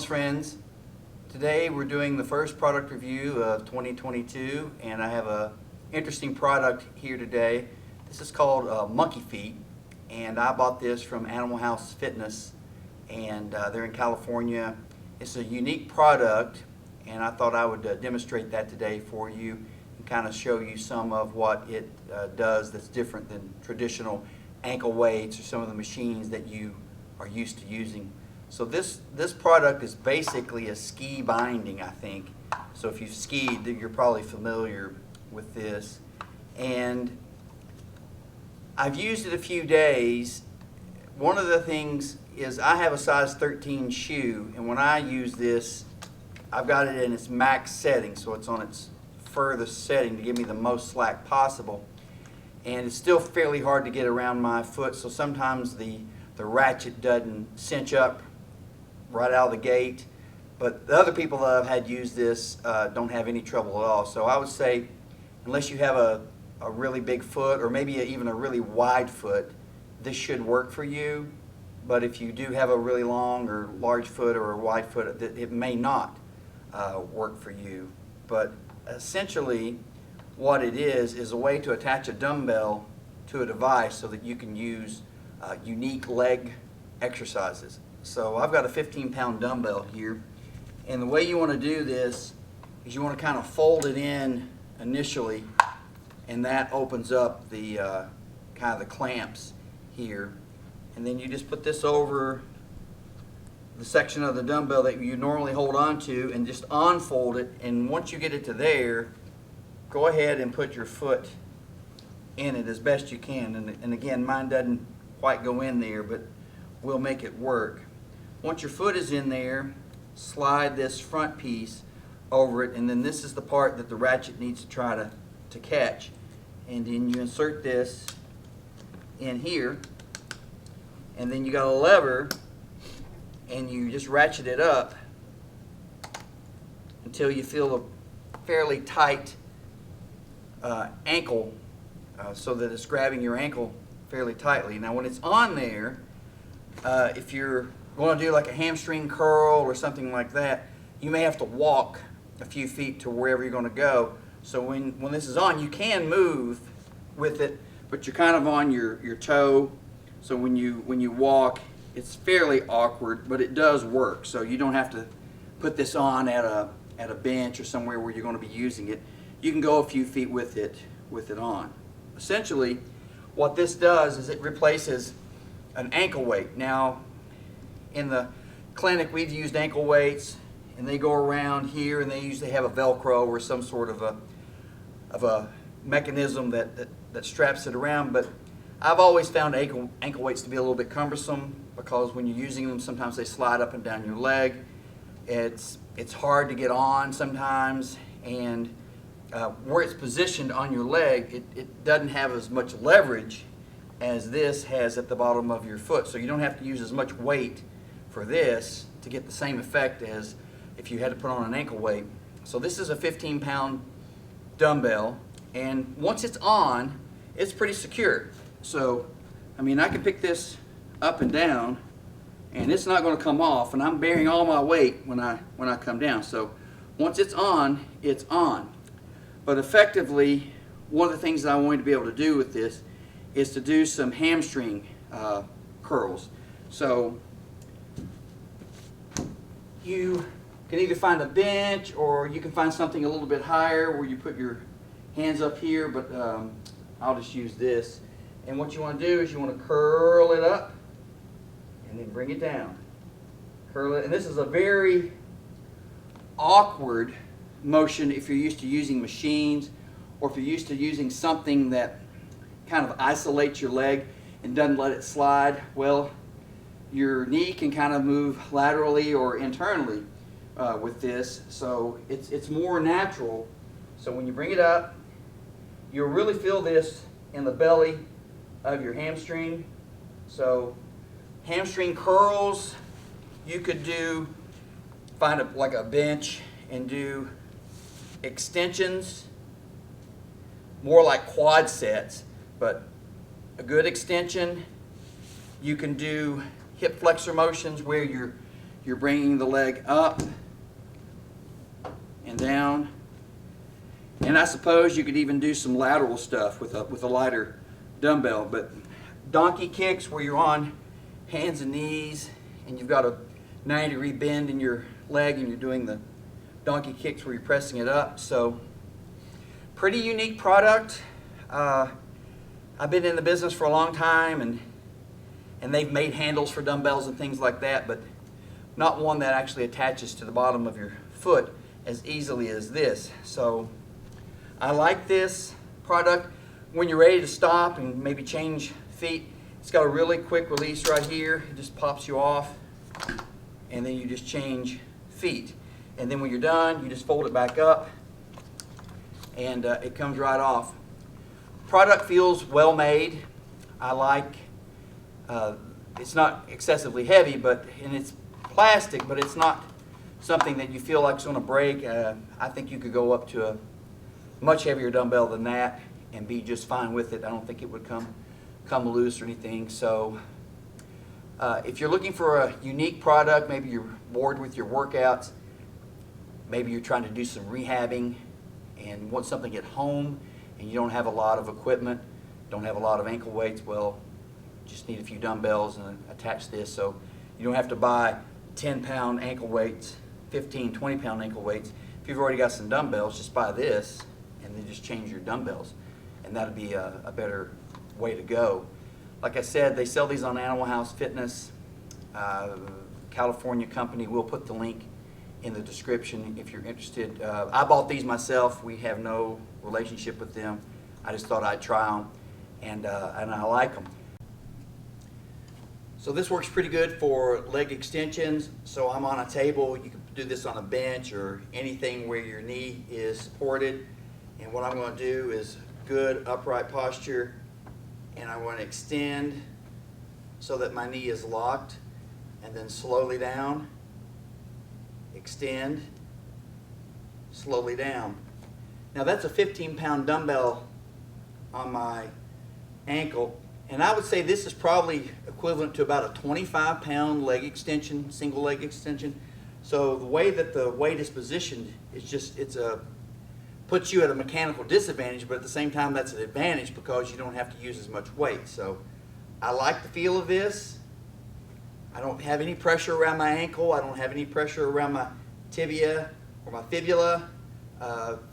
Wellness friends. Today we're doing the first product review of 2022, and I have a interesting product here today. This is called MonkeyFeet, and I bought this from Animalhouse Fitness, and they're in California. It's a unique product, and I thought I would demonstrate that today for you and kind of show you some of what it does that's different than traditional ankle weights or some of the machines that you are used to using. So this product is basically a ski binding, I think. So if you've skied, you're probably familiar with this. And I've used it a few days. One of the things is I have a size 13 shoe, and when I use this, I've got it in its max setting, so it's on its furthest setting to give me the most slack possible. And it's still fairly hard to get around my foot, so sometimes the ratchet doesn't cinch up right out of the gate. But the other people that I've had use this don't have any trouble at all. So I would say, unless you have a really big foot or maybe even a really wide foot, this should work for you. But if you do have a really long or large foot or a wide foot, it may not work for you. But essentially what it is a way to attach a dumbbell to a device so that you can use unique leg exercises. So I've got a 15-pound dumbbell here, and the way you want to do this is you want to kind of fold it in initially, and that opens up the kind of the clamps here, and then you just put this over the section of the dumbbell that you normally hold on to and just unfold it. And once you get it to there, go ahead and put your foot in it as best you can. And again, mine doesn't quite go in there, but we'll make it work. Once your foot is in there, slide this front piece over it, and then this is the part that the ratchet needs to try to catch. And then you insert this in here, and then you got a lever, and you just ratchet it up until you feel a fairly tight ankle, so that it's grabbing your ankle fairly tightly. Now when it's on there, if you're going to do like a hamstring curl or something like that, you may have to walk a few feet to wherever you're going to go. So when this is on, you can move with it, but you're kind of on your toe. So when you walk, it's fairly awkward, but it does work. So you don't have to put this on at a bench or somewhere where you're going to be using it. You can go a few feet with it on. Essentially, what this does is it replaces an ankle weight. Now, in the clinic, we've used ankle weights, and they go around here, and they usually have a Velcro or some sort of a mechanism that straps it around. But I've always found ankle weights to be a little bit cumbersome, because when you're using them, sometimes they slide up and down your leg. It's hard to get on sometimes, and where it's positioned on your leg, it doesn't have as much leverage as this has at the bottom of your foot. So you don't have to use as much weight for this to get the same effect as if you had to put on an ankle weight. So this is a 15-pound dumbbell, and once it's on, it's pretty secure. So, I mean, I can pick this up and down, and it's not going to come off, and I'm bearing all my weight when I come down. So once it's on, it's on. But effectively, one of the things that I wanted to be able to do with this is to do some hamstring curls. So you can either find a bench, or you can find something a little bit higher where you put your hands up here, but I'll just use this. And what you want to do is you want to curl it up and then bring it down. Curl it, and this is a very awkward motion if you're used to using machines, or if you're used to using something that kind of isolates your leg and doesn't let it slide. Well, your knee can kind of move laterally or internally with this, so it's more natural. So when you bring it up, you'll really feel this in the belly of your hamstring. So hamstring curls, you could find like a bench and do extensions, more like quad sets, but a good extension. You can do hip flexor motions where you're you're bringing the leg up and down. And I suppose you could even do some lateral stuff with a lighter dumbbell. But donkey kicks, where you're on hands and knees and you've got a 90-degree bend in your leg and you're doing the donkey kicks where you're pressing it up. So pretty unique product. I've been in the business for a long time, and they've made handles for dumbbells and things like that, but not one that actually attaches to the bottom of your foot as easily as this. So I like this product. When you're ready to stop and maybe change feet, it's got a really quick release right here. It just pops you off, and then you just change feet. And then when you're done, you just fold it back up, and it comes right off. Product feels well made. I like, it's not excessively heavy, and it's plastic, but it's not something that you feel like it's going to break. I think you could go up to a much heavier dumbbell than that and be just fine with it. I don't think it would come loose or anything. So if you're looking for a unique product, maybe you're bored with your workouts, maybe you're trying to do some rehabbing and want something at home and you don't have a lot of equipment, don't have a lot of ankle weights, well, just need a few dumbbells and attach this so you don't have to buy 10-pound ankle weights, 15, 20-pound ankle weights. If you've already got some dumbbells, just buy this and then just change your dumbbells, and that'd be a better way to go. Like I said, they sell these on Animalhouse Fitness, California company. We'll put the link in the description if you're interested. I bought these myself. We have no relationship with them. I just thought I'd try them, and I like them. So this works pretty good for leg extensions. So I'm on a table. You can do this on a bench or anything where your knee is supported. And what I'm going to do is good upright posture, and I want to extend so that my knee is locked, and then slowly down, extend, slowly down. Now that's a 15-pound dumbbell on my ankle, and I would say this is probably equivalent to about a 25-pound leg extension, single leg extension. So the way that the weight is positioned is just, puts you at a mechanical disadvantage, but at the same time that's an advantage because you don't have to use as much weight. So I like the feel of this. I don't have any pressure around my ankle. I don't have any pressure around my tibia or my fibula.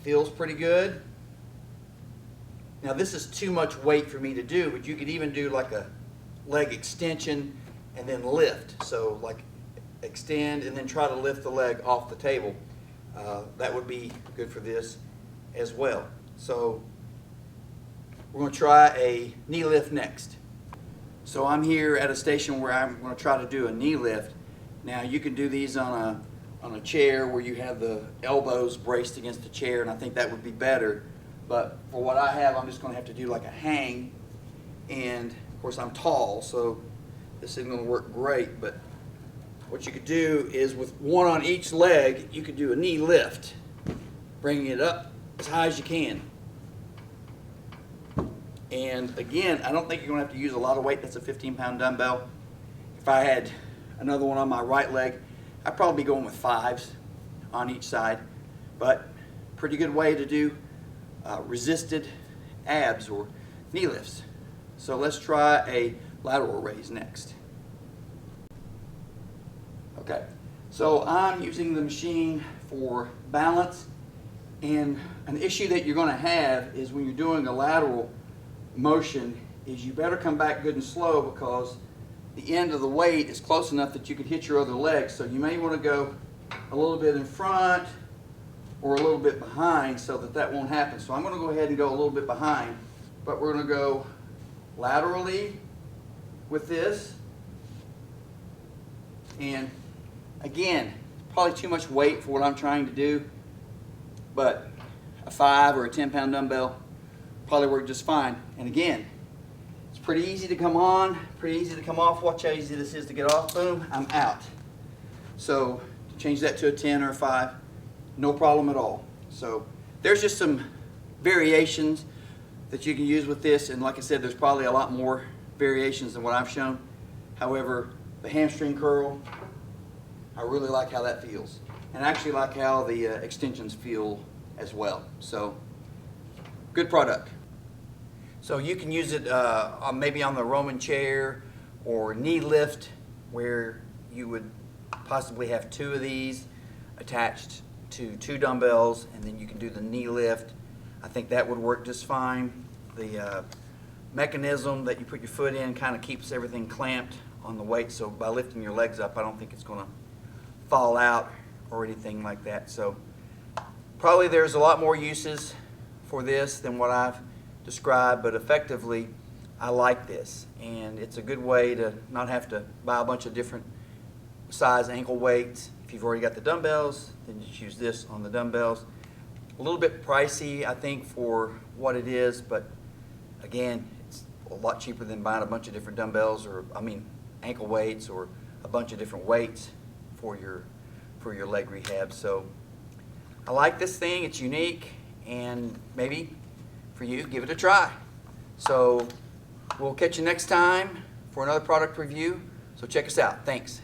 Feels pretty good. Now this is too much weight for me to do, but you could even do like a leg extension and then lift. So like extend and then try to lift the leg off the table. That would be good for this as well. So we're going to try a knee lift next. So I'm here at a station where I'm going to try to do a knee lift. Now you can do these on a chair where you have the elbows braced against the chair, and I think that would be better. But for what I have, I'm just going to have to do like a hang, and of course I'm tall, so this isn't going to work great. But what you could do is with one on each leg, you could do a knee lift, bringing it up as high as you can. And again, I don't think you're going to have to use a lot of weight. That's a 15-pound dumbbell. If I had another one on my right leg, I'd probably be going with 5s on each side. But pretty good way to do resisted abs or knee lifts. So let's try a lateral raise next. Okay, so I'm using the machine for balance, and an issue that you're going to have is when you're doing a lateral motion is you better come back good and slow because the end of the weight is close enough that you could hit your other leg. So you may want to go a little bit in front or a little bit behind so that that won't happen. So I'm going to go ahead and go a little bit behind, but we're going to go laterally with this. And again, probably too much weight for what I'm trying to do, but a 5 or a 10-pound dumbbell probably work just fine. And again, it's pretty easy to come on, pretty easy to come off. Watch how easy this is to get off. Boom, I'm out. So change that to a 10 or a 5, no problem at all. So there's just some variations that you can use with this, and like I said, there's probably a lot more variations than what I've shown. However, the hamstring curl, I really like how that feels. And I actually like how the extensions feel as well. So, good product. So you can use it maybe on the Roman chair or knee lift, where you would possibly have 2 of these attached to 2 dumbbells, and then you can do the knee lift. I think that would work just fine. The mechanism that you put your foot in kind of keeps everything clamped on the weight, so by lifting your legs up, I don't think it's going to fall out or anything like that. So probably there's a lot more uses for this than what I've described, but effectively I like this, and it's a good way to not have to buy a bunch of different size ankle weights. If you've already got the dumbbells, then just use this on the dumbbells. A little bit pricey, I think, for what it is, but again, it's a lot cheaper than buying a bunch of different dumbbells, or ankle weights, or a bunch of different weights for your leg rehab. So I like this thing. It's unique, and maybe for you, give it a try. So we'll catch you next time for another product review. So check us out. Thanks.